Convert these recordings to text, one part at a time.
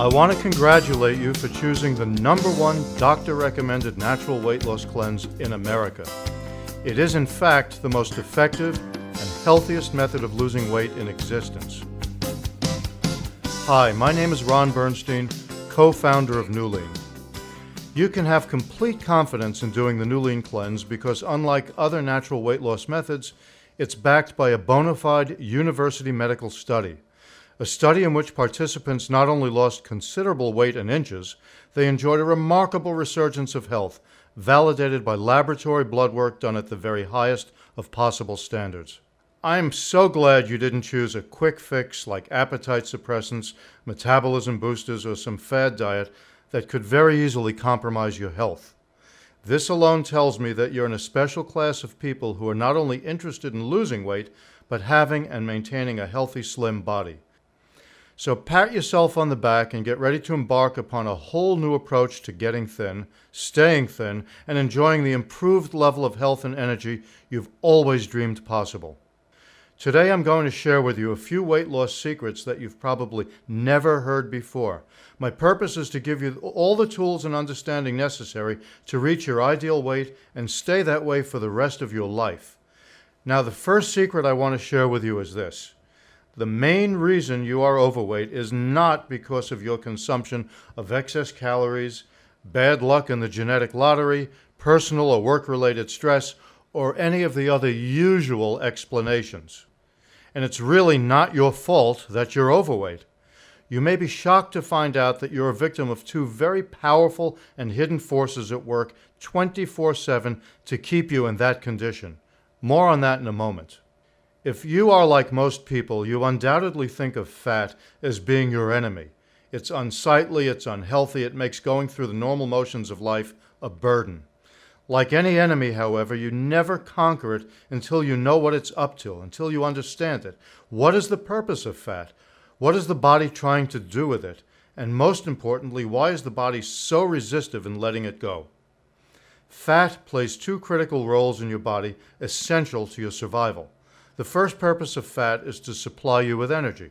I want to congratulate you for choosing the #1 doctor-recommended natural weight loss cleanse in America. It is, in fact, the most effective and healthiest method of losing weight in existence. Hi, my name is Ron Bernstein, co-founder of NuLean. You can have complete confidence in doing the NuLean cleanse because, unlike other natural weight loss methods, it's backed by a bona fide university medical study. A study in which participants not only lost considerable weight in inches, they enjoyed a remarkable resurgence of health, validated by laboratory blood work done at the very highest of possible standards. I'm so glad you didn't choose a quick fix like appetite suppressants, metabolism boosters, or some fad diet that could very easily compromise your health. This alone tells me that you're in a special class of people who are not only interested in losing weight, but having and maintaining a healthy, slim body. So pat yourself on the back and get ready to embark upon a whole new approach to getting thin, staying thin, and enjoying the improved level of health and energy you've always dreamed possible. Today I'm going to share with you a few weight loss secrets that you've probably never heard before. My purpose is to give you all the tools and understanding necessary to reach your ideal weight and stay that way for the rest of your life. Now, the first secret I want to share with you is this. The main reason you are overweight is not because of your consumption of excess calories, bad luck in the genetic lottery, personal or work-related stress, or any of the other usual explanations. And it's really not your fault that you're overweight. You may be shocked to find out that you're a victim of two very powerful and hidden forces at work 24/7 to keep you in that condition. More on that in a moment. If you are like most people, you undoubtedly think of fat as being your enemy. It's unsightly, it's unhealthy, it makes going through the normal motions of life a burden. Like any enemy, however, you never conquer it until you know what it's up to, until you understand it. What is the purpose of fat? What is the body trying to do with it? And most importantly, why is the body so resistive in letting it go? Fat plays two critical roles in your body, essential to your survival. The first purpose of fat is to supply you with energy.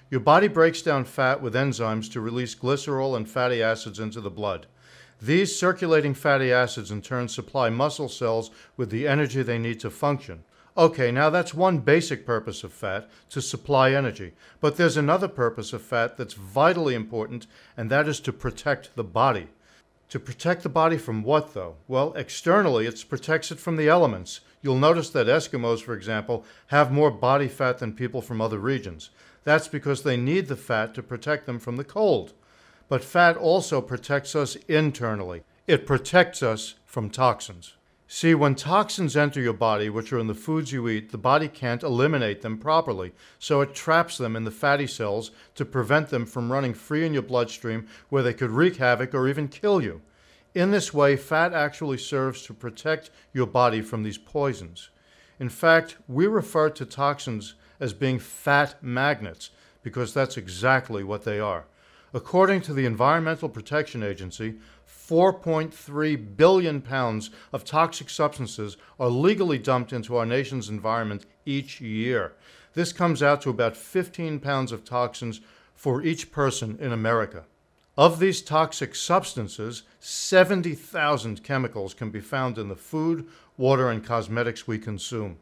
Your body breaks down fat with enzymes to release glycerol and fatty acids into the blood. These circulating fatty acids in turn supply muscle cells with the energy they need to function. Okay, now that's one basic purpose of fat, to supply energy. But there's another purpose of fat that's vitally important, and that is to protect the body. To protect the body from what, though? Well, externally, it protects it from the elements. You'll notice that Eskimos, for example, have more body fat than people from other regions. That's because they need the fat to protect them from the cold. But fat also protects us internally. It protects us from toxins. See, when toxins enter your body, which are in the foods you eat, the body can't eliminate them properly, so it traps them in the fatty cells to prevent them from running free in your bloodstream where they could wreak havoc or even kill you. In this way, fat actually serves to protect your body from these poisons. In fact, we refer to toxins as being fat magnets because that's exactly what they are. According to the Environmental Protection Agency, 4.3 billion pounds of toxic substances are legally dumped into our nation's environment each year. This comes out to about 15 pounds of toxins for each person in America. Of these toxic substances, 70,000 chemicals can be found in the food, water, and cosmetics we consume.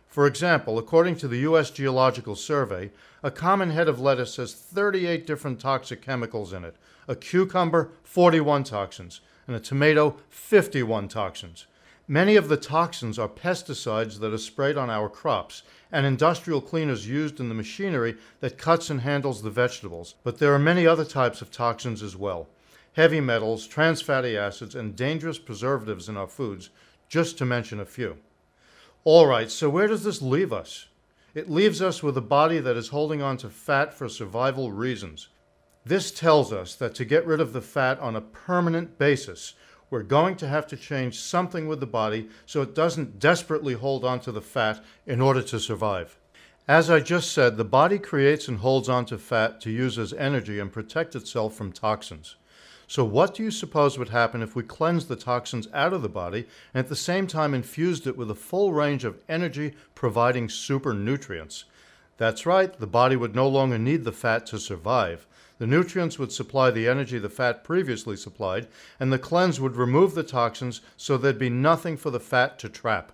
For example, according to the U.S. Geological Survey, a common head of lettuce has 38 different toxic chemicals in it, a cucumber, 41 toxins, and a tomato, 51 toxins. Many of the toxins are pesticides that are sprayed on our crops and industrial cleaners used in the machinery that cuts and handles the vegetables. But there are many other types of toxins as well. Heavy metals, trans fatty acids, and dangerous preservatives in our foods, just to mention a few. All right, so where does this leave us? It leaves us with a body that is holding on to fat for survival reasons. This tells us that to get rid of the fat on a permanent basis, we're going to have to change something with the body so it doesn't desperately hold on to the fat in order to survive. As I just said, the body creates and holds on to fat to use as energy and protect itself from toxins. So what do you suppose would happen if we cleansed the toxins out of the body and at the same time infused it with a full range of energy-providing super nutrients? That's right, the body would no longer need the fat to survive. The nutrients would supply the energy the fat previously supplied, and the cleanse would remove the toxins so there'd be nothing for the fat to trap.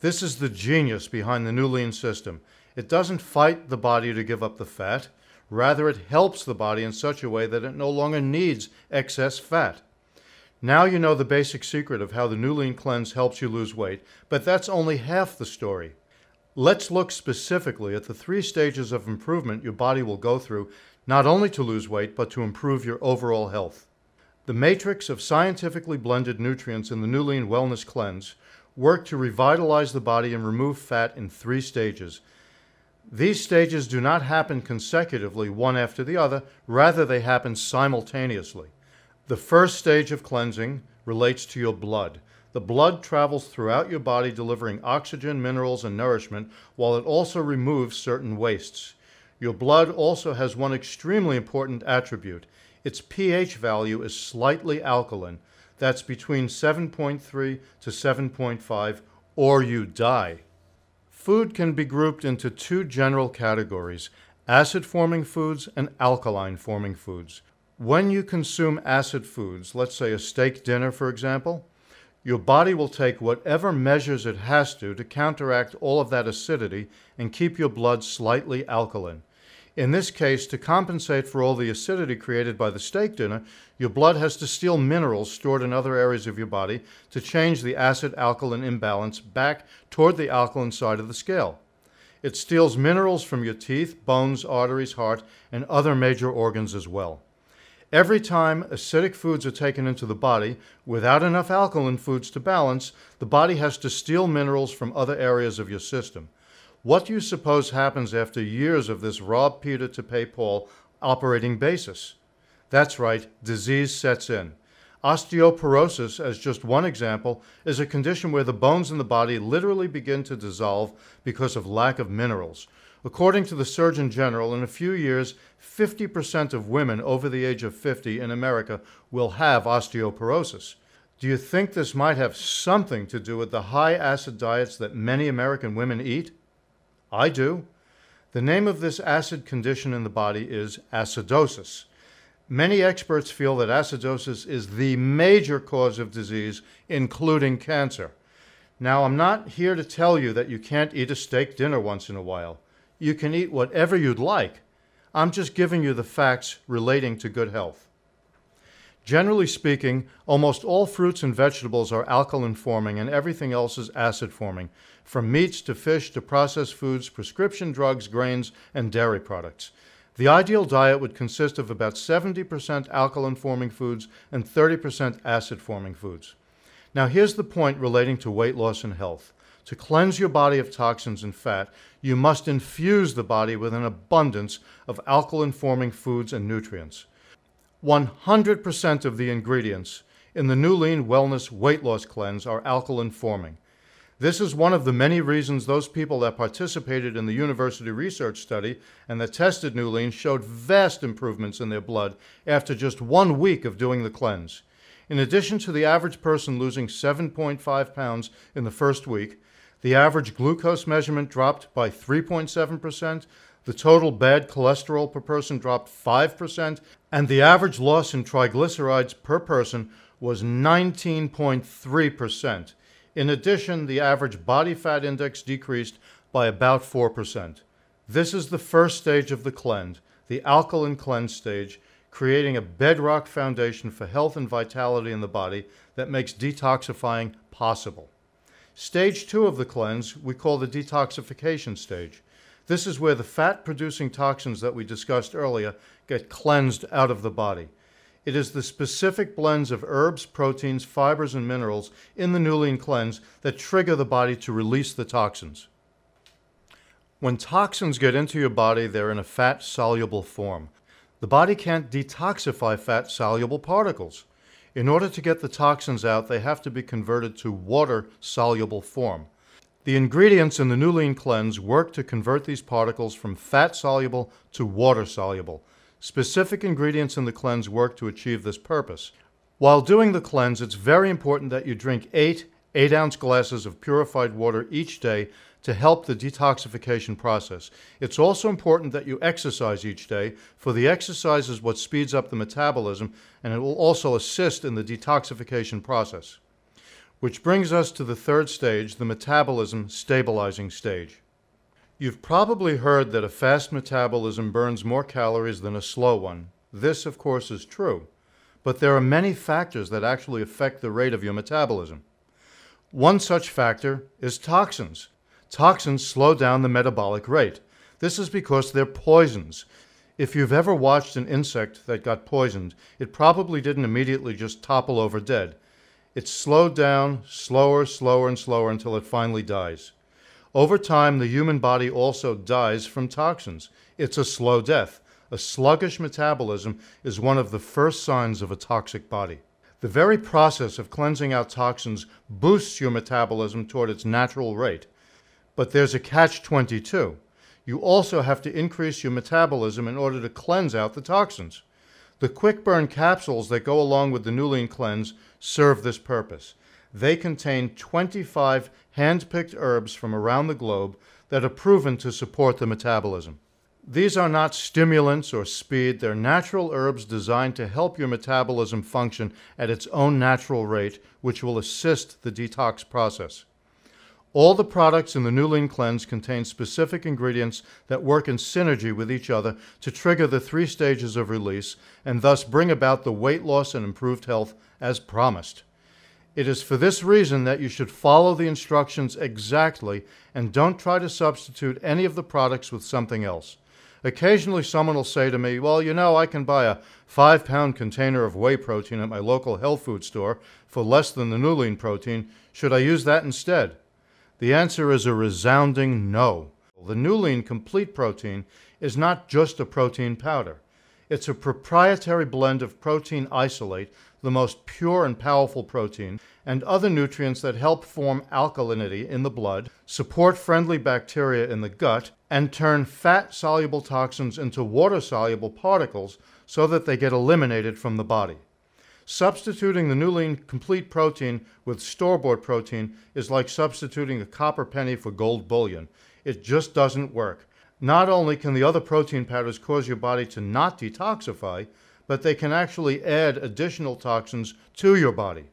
This is the genius behind the Nuulein system. It doesn't fight the body to give up the fat. Rather, it helps the body in such a way that it no longer needs excess fat. Now you know the basic secret of how the Nuulein cleanse helps you lose weight, but that's only half the story. Let's look specifically at the 3 stages of improvement your body will go through, not only to lose weight, but to improve your overall health. The matrix of scientifically blended nutrients in the Nuulein Wellness Cleanse work to revitalize the body and remove fat in 3 stages. These stages do not happen consecutively, one after the other, rather they happen simultaneously. The first stage of cleansing relates to your blood. The blood travels throughout your body delivering oxygen, minerals, and nourishment, while it also removes certain wastes. Your blood also has one extremely important attribute. Its pH value is slightly alkaline. That's between 7.3 to 7.5, or you die. Food can be grouped into 2 general categories: acid-forming foods and alkaline-forming foods. When you consume acid foods, let's say a steak dinner for example, your body will take whatever measures it has to counteract all of that acidity and keep your blood slightly alkaline. In this case, to compensate for all the acidity created by the steak dinner, your blood has to steal minerals stored in other areas of your body to change the acid-alkaline imbalance back toward the alkaline side of the scale. It steals minerals from your teeth, bones, arteries, heart, and other major organs as well. Every time acidic foods are taken into the body, without enough alkaline foods to balance, the body has to steal minerals from other areas of your system. What do you suppose happens after years of this rob Peter to pay Paul operating basis? That's right, disease sets in. Osteoporosis, as just one example, is a condition where the bones in the body literally begin to dissolve because of lack of minerals. According to the Surgeon General, in a few years, 50% of women over the age of 50 in America will have osteoporosis. Do you think this might have something to do with the high acid diets that many American women eat? I do. The name of this acid condition in the body is acidosis. Many experts feel that acidosis is the major cause of disease, including cancer. Now, I'm not here to tell you that you can't eat a steak dinner once in a while. You can eat whatever you'd like. I'm just giving you the facts relating to good health. Generally speaking, almost all fruits and vegetables are alkaline forming and everything else is acid forming, from meats to fish to processed foods, prescription drugs, grains, and dairy products. The ideal diet would consist of about 70% alkaline forming foods and 30% acid forming foods. Now here's the point relating to weight loss and health. To cleanse your body of toxins and fat, you must infuse the body with an abundance of alkaline forming foods and nutrients. 100% of the ingredients in the Nuulein Wellness Weight Loss Cleanse are alkaline forming. This is one of the many reasons those people that participated in the university research study and that tested Nuulein showed vast improvements in their blood after just 1 week of doing the cleanse. In addition to the average person losing 7.5 pounds in the first week, the average glucose measurement dropped by 3.7%, the total bad cholesterol per person dropped 5%, and the average loss in triglycerides per person was 19.3%. In addition, the average body fat index decreased by about 4%. This is the first stage of the cleanse, the alkaline cleanse stage, creating a bedrock foundation for health and vitality in the body that makes detoxifying possible. Stage 2 of the cleanse we call the detoxification stage. This is where the fat-producing toxins that we discussed earlier get cleansed out of the body. It is the specific blends of herbs, proteins, fibers, and minerals in the Nuulein cleanse that trigger the body to release the toxins. When toxins get into your body, they're in a fat-soluble form. The body can't detoxify fat-soluble particles. In order to get the toxins out, they have to be converted to water-soluble form. The ingredients in the Nuulein cleanse work to convert these particles from fat-soluble to water-soluble. Specific ingredients in the cleanse work to achieve this purpose. While doing the cleanse, it's very important that you drink 8 8-ounce glasses of purified water each day to help the detoxification process. It's also important that you exercise each day, for the exercise is what speeds up the metabolism, and it will also assist in the detoxification process. Which brings us to the third stage, the metabolism stabilizing stage. You've probably heard that a fast metabolism burns more calories than a slow one. This, of course, is true, but there are many factors that actually affect the rate of your metabolism. One such factor is toxins. Toxins slow down the metabolic rate. This is because they're poisons. If you've ever watched an insect that got poisoned, it probably didn't immediately just topple over dead. It slowed down slower, slower, and slower until it finally dies. Over time, the human body also dies from toxins. It's a slow death. A sluggish metabolism is one of the first signs of a toxic body. The very process of cleansing out toxins boosts your metabolism toward its natural rate. But there's a catch-22. You also have to increase your metabolism in order to cleanse out the toxins. The quick burn capsules that go along with the Nuulein Cleanse serve this purpose. They contain 25 hand-picked herbs from around the globe that are proven to support the metabolism. These are not stimulants or speed. They're natural herbs designed to help your metabolism function at its own natural rate, which will assist the detox process. All the products in the Nuulein Cleanse contain specific ingredients that work in synergy with each other to trigger the 3 stages of release and thus bring about the weight loss and improved health as promised. It is for this reason that you should follow the instructions exactly and don't try to substitute any of the products with something else. Occasionally someone will say to me, well, you know, I can buy a 5-pound container of whey protein at my local health food store for less than the Nuulein protein. Should I use that instead? The answer is a resounding no. The Nuulein Complete Protein is not just a protein powder. It's a proprietary blend of protein isolate, the most pure and powerful protein, and other nutrients that help form alkalinity in the blood, support friendly bacteria in the gut, and turn fat-soluble toxins into water-soluble particles so that they get eliminated from the body. Substituting the Nuulein Complete Protein with store-bought protein is like substituting a copper penny for gold bullion. It just doesn't work. Not only can the other protein powders cause your body to not detoxify, but they can actually add additional toxins to your body.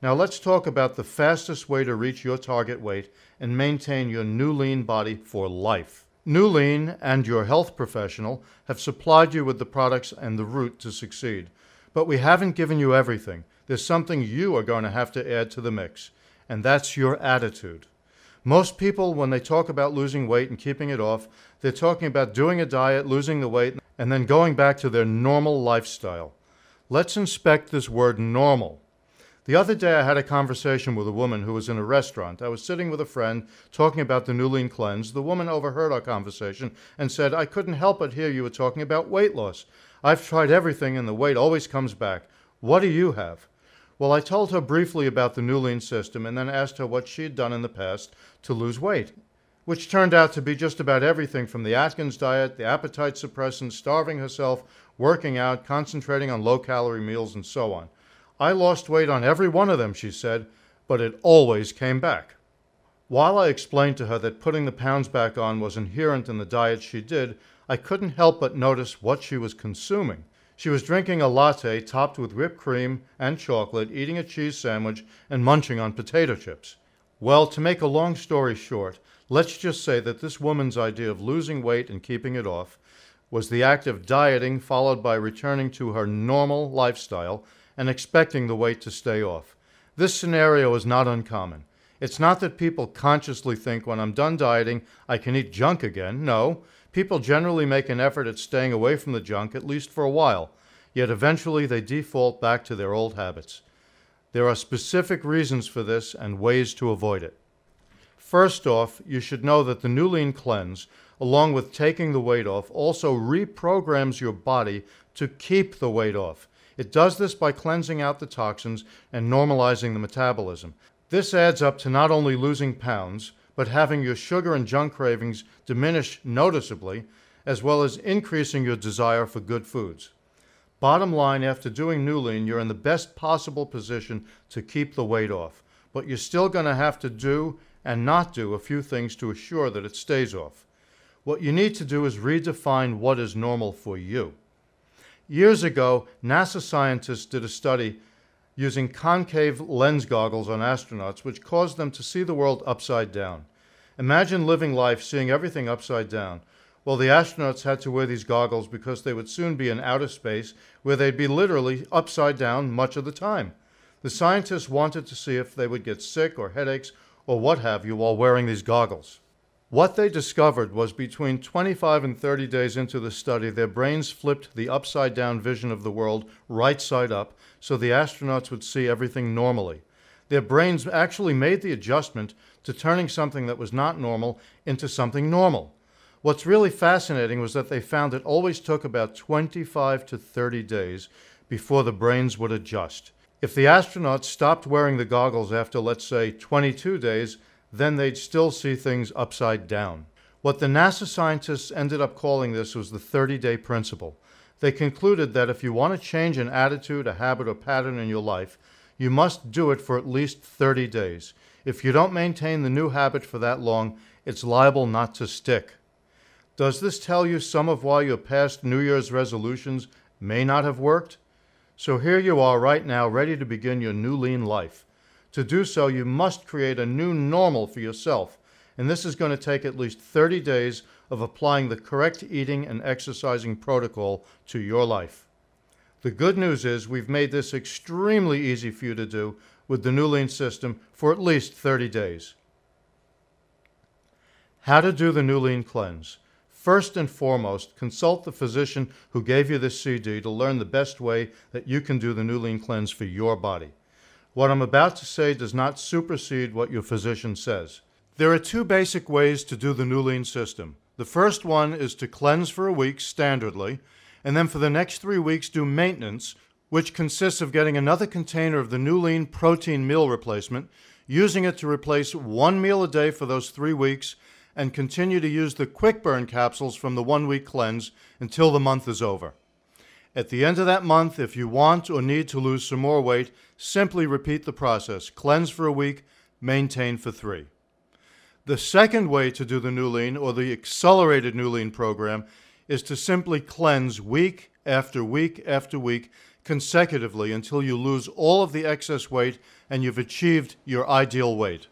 Now let's talk about the fastest way to reach your target weight and maintain your Nuulein body for life. Nuulein and your health professional have supplied you with the products and the route to succeed. But we haven't given you everything. There's something you are going to have to add to the mix, and that's your attitude. Most people, when they talk about losing weight and keeping it off, they're talking about doing a diet, losing the weight, and then going back to their normal lifestyle. Let's inspect this word normal. The other day I had a conversation with a woman who was in a restaurant. I was sitting with a friend talking about the Nuulein Cleanse. The woman overheard our conversation and said, I couldn't help but hear you were talking about weight loss. I've tried everything and the weight always comes back. What do you have? Well, I told her briefly about the Nuulein system and then asked her what she had done in the past to lose weight, which turned out to be just about everything from the Atkins diet, the appetite suppressants, starving herself, working out, concentrating on low-calorie meals, and so on. I lost weight on every one of them, she said, but it always came back. While I explained to her that putting the pounds back on was inherent in the diet she did, I couldn't help but notice what she was consuming. She was drinking a latte topped with whipped cream and chocolate, eating a cheese sandwich, and munching on potato chips. Well, to make a long story short, let's just say that this woman's idea of losing weight and keeping it off was the act of dieting followed by returning to her normal lifestyle and expecting the weight to stay off. This scenario is not uncommon. It's not that people consciously think when I'm done dieting, I can eat junk again. No, people generally make an effort at staying away from the junk, at least for a while, yet eventually they default back to their old habits. There are specific reasons for this and ways to avoid it. First off, you should know that the Nuulein Cleanse, along with taking the weight off, also reprograms your body to keep the weight off. It does this by cleansing out the toxins and normalizing the metabolism. This adds up to not only losing pounds, but having your sugar and junk cravings diminish noticeably, as well as increasing your desire for good foods. Bottom line, after doing Nuulein, you're in the best possible position to keep the weight off. But you're still going to have to do and not do a few things to assure that it stays off. What you need to do is redefine what is normal for you. Years ago, NASA scientists did a study using concave lens goggles on astronauts, which caused them to see the world upside down. Imagine living life seeing everything upside down. Well, the astronauts had to wear these goggles because they would soon be in outer space where they'd be literally upside down much of the time. The scientists wanted to see if they would get sick or headaches or what have you while wearing these goggles. What they discovered was between 25 and 30 days into the study, their brains flipped the upside-down vision of the world right side up so the astronauts would see everything normally. Their brains actually made the adjustment to turning something that was not normal into something normal. What's really fascinating was that they found it always took about 25 to 30 days before the brains would adjust. If the astronauts stopped wearing the goggles after, let's say, 22 days, then they'd still see things upside down. What the NASA scientists ended up calling this was the 30-day principle. They concluded that if you want to change an attitude, a habit, or pattern in your life, you must do it for at least 30 days. If you don't maintain the new habit for that long, it's liable not to stick. Does this tell you some of why your past New Year's resolutions may not have worked? So here you are right now, ready to begin your new lean life. To do so, you must create a new normal for yourself, and this is going to take at least 30 days of applying the correct eating and exercising protocol to your life. The good news is we've made this extremely easy for you to do with the New Lean system for at least 30 days. How to do the New Lean Cleanse. First and foremost, consult the physician who gave you this CD to learn the best way that you can do the New Lean Cleanse for your body. What I'm about to say does not supersede what your physician says. There are two basic ways to do the New Lean system. The first one is to cleanse for a week standardly, and then for the next 3 weeks do maintenance, which consists of getting another container of the New Lean protein meal replacement, using it to replace 1 meal a day for those 3 weeks, and continue to use the quick burn capsules from the 1-week cleanse until the month is over. At the end of that month, if you want or need to lose some more weight, simply repeat the process. Cleanse for a week, maintain for 3. The second way to do the New Lean, or the accelerated New Lean program, is to simply cleanse week after week after week consecutively until you lose all of the excess weight and you've achieved your ideal weight.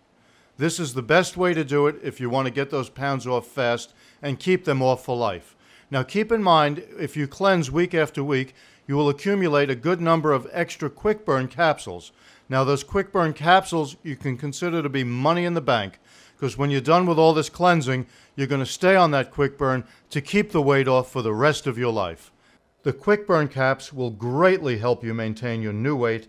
This is the best way to do it if you want to get those pounds off fast and keep them off for life. Now keep in mind, if you cleanse week after week, you will accumulate a good number of extra quick burn capsules. Now those quick burn capsules you can consider to be money in the bank, because when you're done with all this cleansing, you're going to stay on that quick burn to keep the weight off for the rest of your life. The quick burn caps will greatly help you maintain your new weight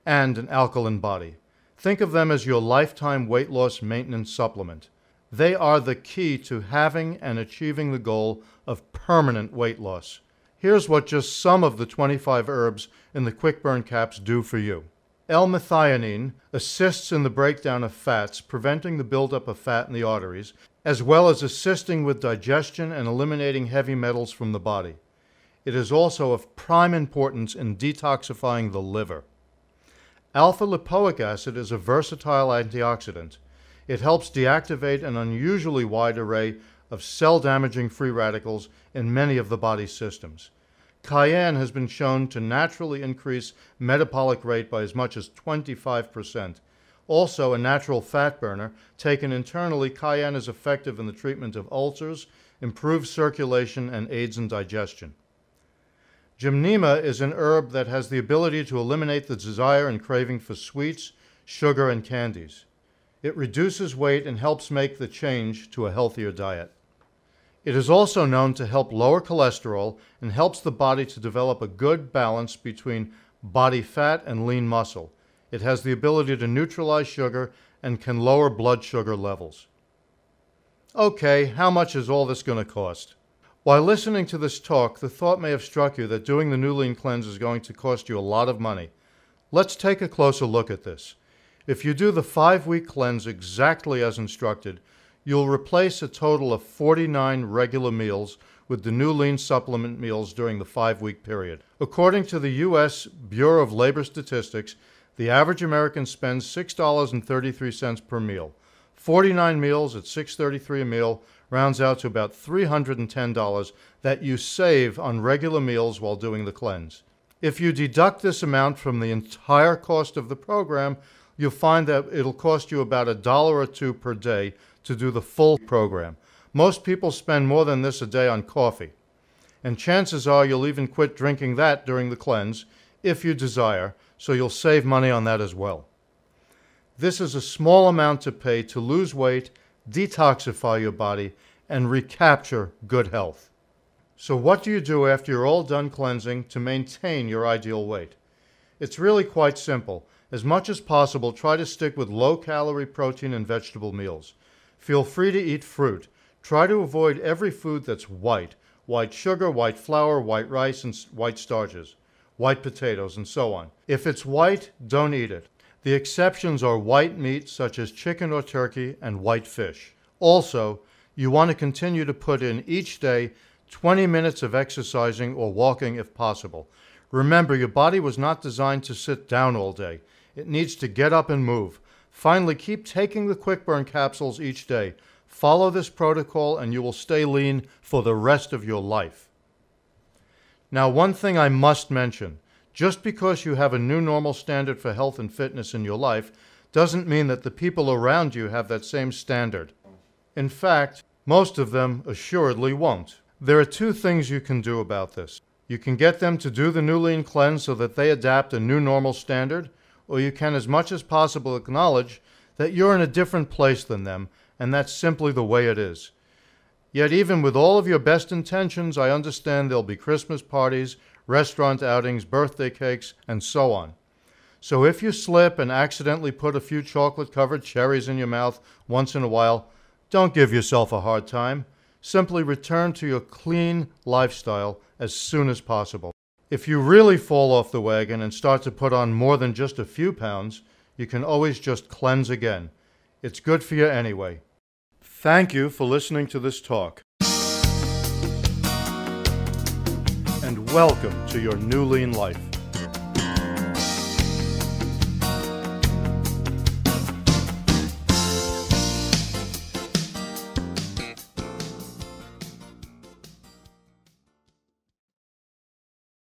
and an alkaline body. Think of them as your lifetime weight loss maintenance supplement. They are the key to having and achieving the goal of permanent weight loss. Here's what just some of the 25 herbs in the quick burn caps do for you. L-methionine assists in the breakdown of fats, preventing the buildup of fat in the arteries, as well as assisting with digestion and eliminating heavy metals from the body. It is also of prime importance in detoxifying the liver. Alpha-lipoic acid is a versatile antioxidant. It helps deactivate an unusually wide array of cell-damaging free radicals in many of the body's systems. Cayenne has been shown to naturally increase metabolic rate by as much as 25%. Also a natural fat burner, taken internally, cayenne is effective in the treatment of ulcers, improves circulation, and aids in digestion. Gymnema is an herb that has the ability to eliminate the desire and craving for sweets, sugar, and candies. It reduces weight and helps make the change to a healthier diet. It is also known to help lower cholesterol and helps the body to develop a good balance between body fat and lean muscle. It has the ability to neutralize sugar and can lower blood sugar levels. Okay, how much is all this going to cost? While listening to this talk, the thought may have struck you that doing the New Lean Cleanse is going to cost you a lot of money. Let's take a closer look at this. If you do the 5-week cleanse exactly as instructed, you'll replace a total of 49 regular meals with the New Lean supplement meals during the 5-week period. According to the U.S. Bureau of Labor Statistics, the average American spends $6.33 per meal. 49 meals at $6.33 a meal rounds out to about $310 that you save on regular meals while doing the cleanse. If you deduct this amount from the entire cost of the program, you'll find that it'll cost you about $1 or $2 per day to do the full program. Most people spend more than this a day on coffee, and chances are you'll even quit drinking that during the cleanse if you desire, so you'll save money on that as well. This is a small amount to pay to lose weight, detoxify your body, and recapture good health. So what do you do after you're all done cleansing to maintain your ideal weight? It's really quite simple. As much as possible, try to stick with low-calorie protein and vegetable meals. Feel free to eat fruit. Try to avoid every food that's white sugar, white flour, white rice, and white starches, white potatoes, and so on. If it's white, don't eat it. The exceptions are white meat, such as chicken or turkey, and white fish. Also, you want to continue to put in each day 20 minutes of exercising or walking if possible. Remember, your body was not designed to sit down all day. It needs to get up and move. Finally, keep taking the Quick Burn capsules each day. Follow this protocol and you will stay lean for the rest of your life. Now, one thing I must mention. Just because you have a new normal standard for health and fitness in your life doesn't mean that the people around you have that same standard. In fact, most of them assuredly won't. There are two things you can do about this. You can get them to do the New Lean Cleanse so that they adapt a new normal standard, or you can as much as possible acknowledge that you're in a different place than them, and that's simply the way it is. Yet even with all of your best intentions, I understand there'll be Christmas parties, restaurant outings, birthday cakes, and so on. So if you slip and accidentally put a few chocolate-covered cherries in your mouth once in a while, don't give yourself a hard time. Simply return to your clean lifestyle as soon as possible. If you really fall off the wagon and start to put on more than just a few pounds, you can always just cleanse again. It's good for you anyway. Thank you for listening to this talk. And welcome to your New Lean Life.